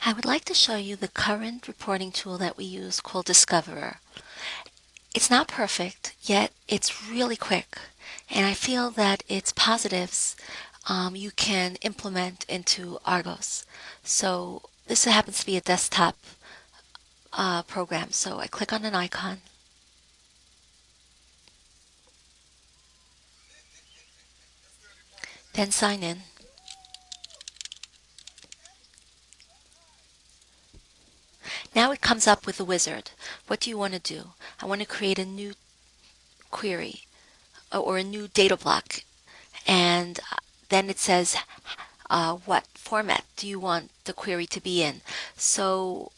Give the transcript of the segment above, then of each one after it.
I would like to show you the current reporting tool that we use called Discoverer. It's not perfect, yet it's really quick, and I feel that its positives you can implement into Argos. So this happens to be a desktop program, so I click on an icon, then sign in. Now it comes up with a wizard. What do you want to do? I want to create a new query or a new data block, and then it says what format do you want the query to be in. So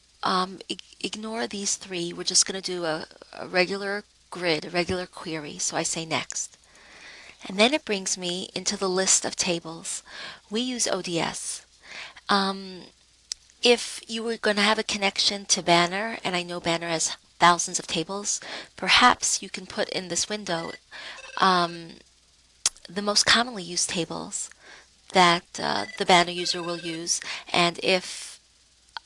ignore these three. We're just going to do a regular grid, a regular query. So I say next. And then it brings me into the list of tables. We use ODS. Um, if you were going to have a connection to Banner, and I know Banner has thousands of tables, perhaps you can put in this window um, the most commonly used tables that the Banner user will use. And if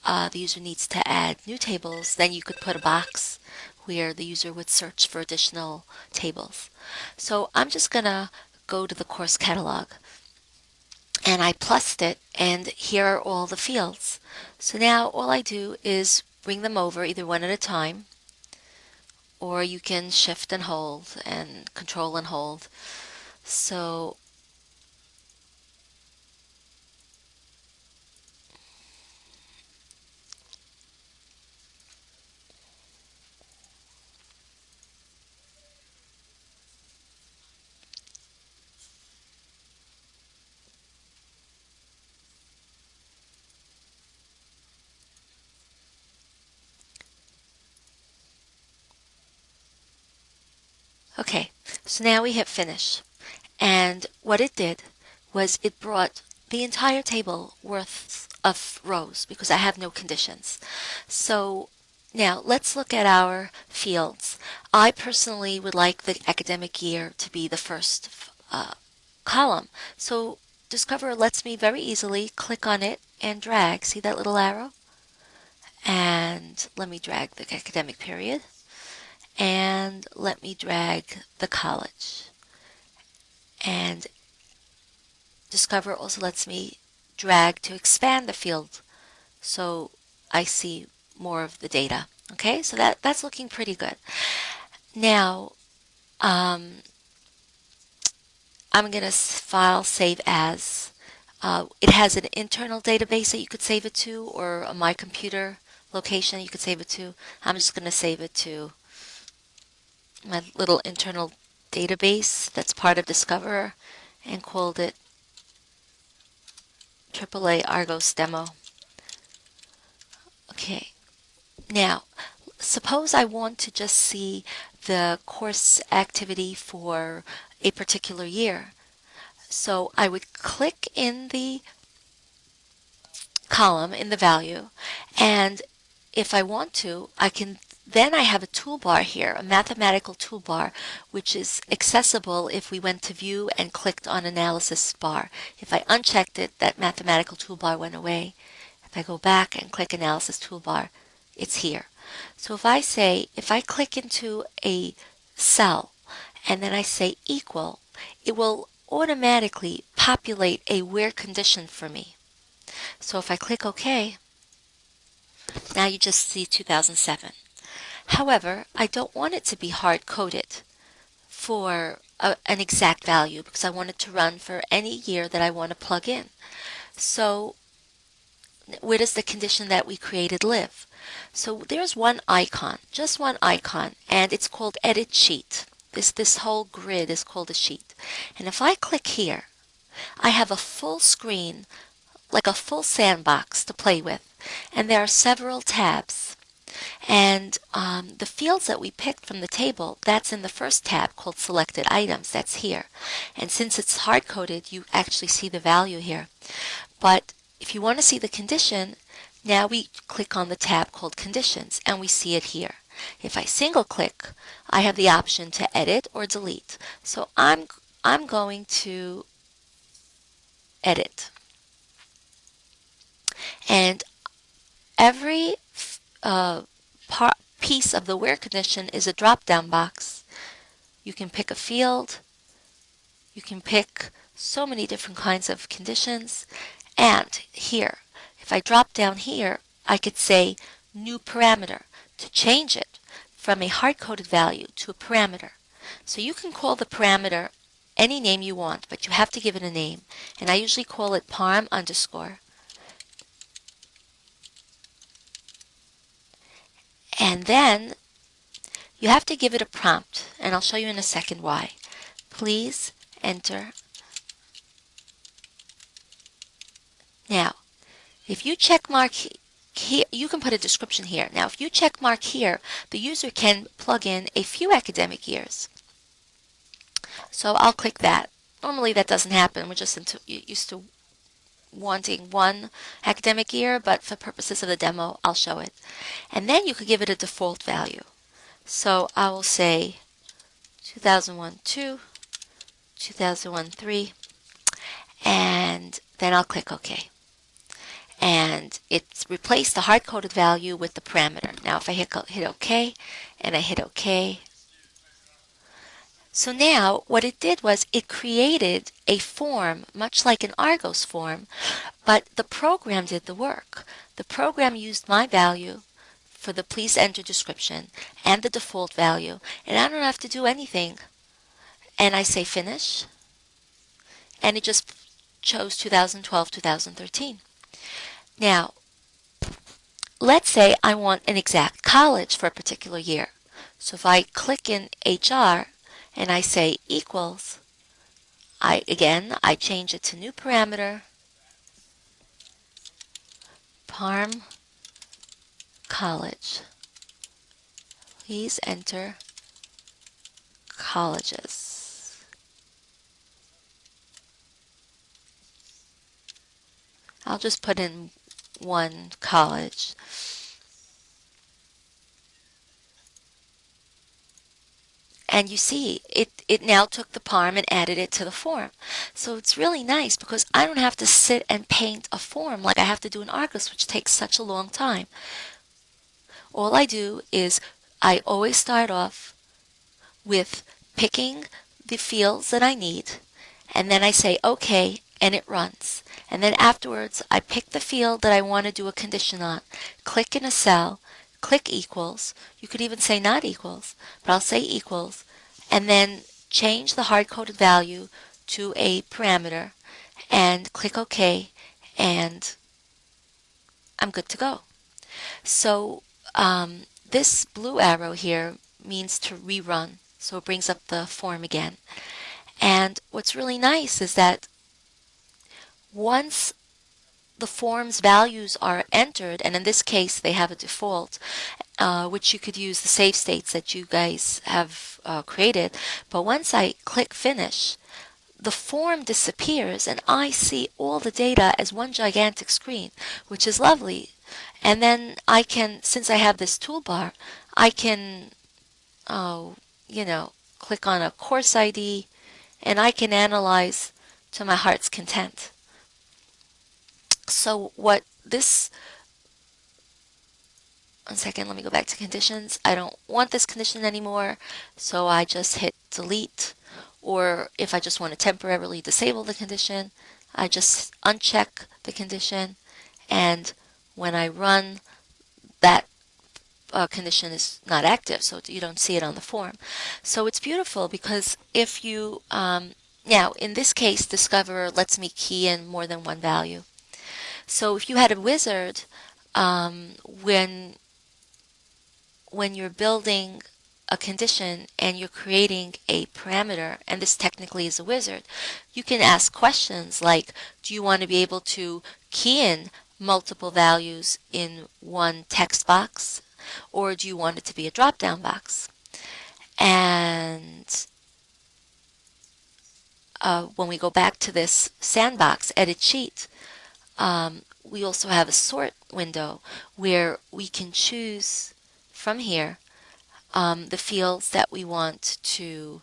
the user needs to add new tables, then you could put a box where the user would search for additional tables. So I'm just going to go to the course catalog and I plussed it, and here are all the fields. So now all I do is bring them over either one at a time, or you can shift and hold and control and hold. So okay, so now we hit finish. And what it did was it brought the entire table worth of rows because I have no conditions. So now let's look at our fields. I personally would like the academic year to be the first column. So Discover lets me very easily click on it and drag. See that little arrow? And let me drag the academic period. And let me drag the college. And Discover also lets me drag to expand the field so I see more of the data. Okay, so that's looking pretty good. Now, um, I'm going to file save as. It has an internal database that you could save it to, or a My Computer location you could save it to. I'm just going to save it to my little internal database that's part of Discoverer and called it AAA Argos Demo. Okay, now suppose I want to just see the course activity for a particular year. So I would click in the column in the value, and if I want to, I can then I have a toolbar here, a mathematical toolbar, which is accessible if we went to view and clicked on analysis bar. If I unchecked it, that mathematical toolbar went away. If I go back and click analysis toolbar, it's here. So if I click into a cell and then I say equal, it will automatically populate a where condition for me. So if I click OK, now you just see 2007. However, I don't want it to be hard coded for an exact value because I want it to run for any year that I want to plug in. So where does the condition that we created live? So there's one icon, just one icon, and it's called Edit Sheet. This whole grid is called a sheet. And if I click here, I have a full screen, like a full sandbox to play with. And there are several tabs. And the fields that we picked from the table, that's in the first tab called Selected Items. That's here. And since it's hard-coded, you actually see the value here. But if you want to see the condition, now we click on the tab called Conditions, and we see it here. If I single click, I have the option to edit or delete. So I'm going to edit. And piece of the where condition is a drop-down box. You can pick a field. You can pick so many different kinds of conditions. And here, if I drop down here, I could say new parameter to change it from a hard-coded value to a parameter. So you can call the parameter any name you want, but you have to give it a name. And I usually call it parm underscore. And then you have to give it a prompt, and I'll show you in a second why. Please enter. Now, if you check mark here, you can put a description here. Now, if you check mark here, the user can plug in a few academic years. So I'll click that. Normally that doesn't happen. We're just used to wanting one academic year, but for purposes of the demo, I'll show it. And then you could give it a default value. So I will say 2001-2, 2001-3, and then I'll click OK. And it's replaced the hard-coded value with the parameter. Now if I hit OK, and I hit OK, so now what it did was it created a form, much like an Argos form, but the program did the work. The program used my value for the please enter description and the default value, and I don't have to do anything. And I say finish, and it just chose 2012-2013. Now, let's say I want an exact college for a particular year. So if I click in HR and I say equals, I change it to new parameter, Parm College. Please enter colleges. I'll just put in one college. And you see, it now took the Parm and added it to the form. So it's really nice because I don't have to sit and paint a form like I have to do in Argos, which takes such a long time. All I do is I always start off with picking the fields that I need, and then I say OK, and it runs. And then afterwards, I pick the field that I want to do a condition on, click in a cell, click equals. You could even say not equals, but I'll say equals, and then change the hard-coded value to a parameter, and click OK, and I'm good to go. So this blue arrow here means to rerun, so it brings up the form again. And what's really nice is that once the form's values are entered, and in this case they have a default, which you could use the save states that you guys have created, but once I click finish, the form disappears and I see all the data as one gigantic screen, which is lovely. And then I can, since I have this toolbar, I can, click on a course ID and I can analyze to my heart's content. So what this, one second, let me go back to conditions. I don't want this condition anymore, so I just hit delete. Or if I just want to temporarily disable the condition, I just uncheck the condition, and when I run, that condition is not active, so you don't see it on the form. So it's beautiful because if you, now in this case, Discover lets me key in more than one value. So if you had a wizard, when you're building a condition and you're creating a parameter, and this technically is a wizard, you can ask questions like, do you want to be able to key in multiple values in one text box, or do you want it to be a drop-down box? And when we go back to this sandbox edit sheet, we also have a sort window where we can choose from here the fields that we want to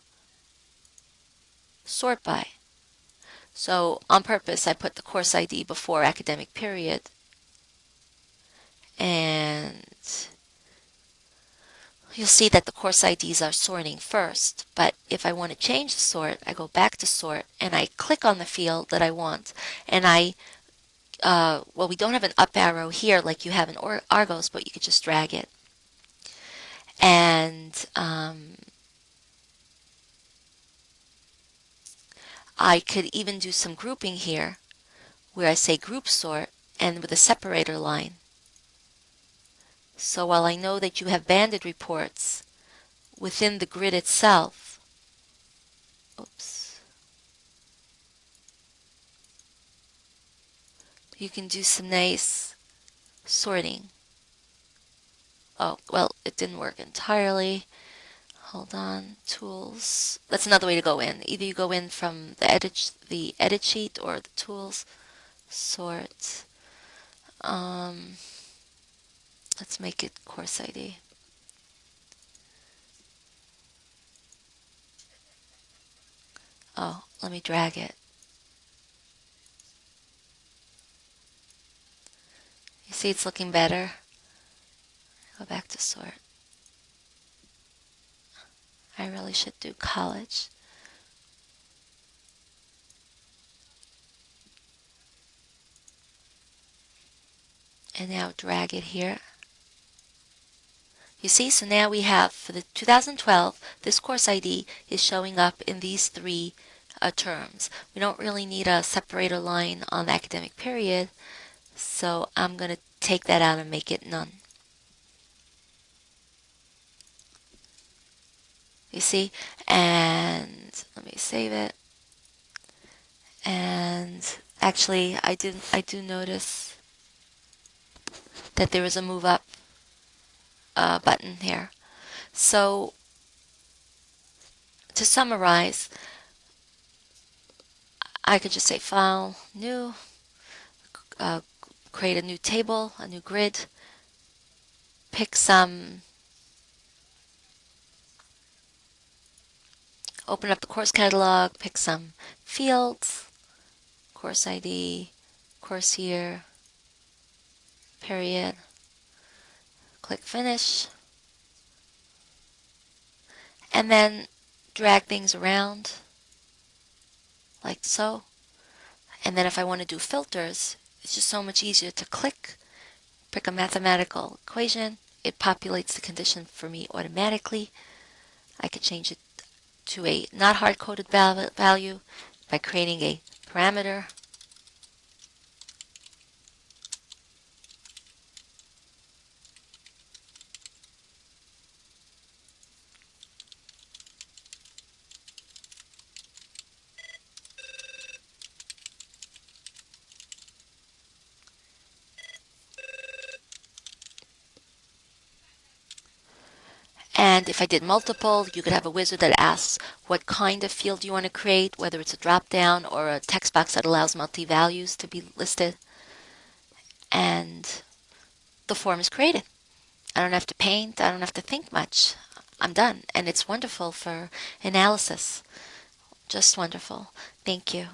sort by. So on purpose, I put the course ID before academic period. And you'll see that the course IDs are sorting first, but if I want to change the sort, I go back to sort and I click on the field that I want, and well, we don't have an up arrow here like you have in Argos, but you could just drag it. And I could even do some grouping here where I say group sort and with a separator line. So while I know that you have banded reports within the grid itself, oops, you can do some nice sorting. Oh, well, it didn't work entirely. Hold on, tools. That's another way to go in. Either you go in from the edit sheet or the tools, sort. Let's make it course ID. Oh, let me drag it. You see it's looking better? Go back to sort. I really should do college. And now drag it here. You see, so now we have, for the 2012, this course ID is showing up in these three terms. We don't really need a separator line on the academic period, so I'm going to take that out and make it none. You see? And let me save it. And actually, I do notice that there is a move up button here. So to summarize, I could just say File, New, uh, create a new table, a new grid, pick some, open up the course catalog, pick some fields, course ID, course year, period, click Finish, and then drag things around like so. And then if I want to do filters, it's just so much easier to click, pick a mathematical equation, it populates the condition for me automatically. I could change it to a not hard-coded value by creating a parameter. And if I did multiple, you could have a wizard that asks what kind of field you want to create, whether it's a drop-down or a text box that allows multi-values to be listed. And the form is created. I don't have to paint. I don't have to think much. I'm done. And it's wonderful for analysis. Just wonderful. Thank you.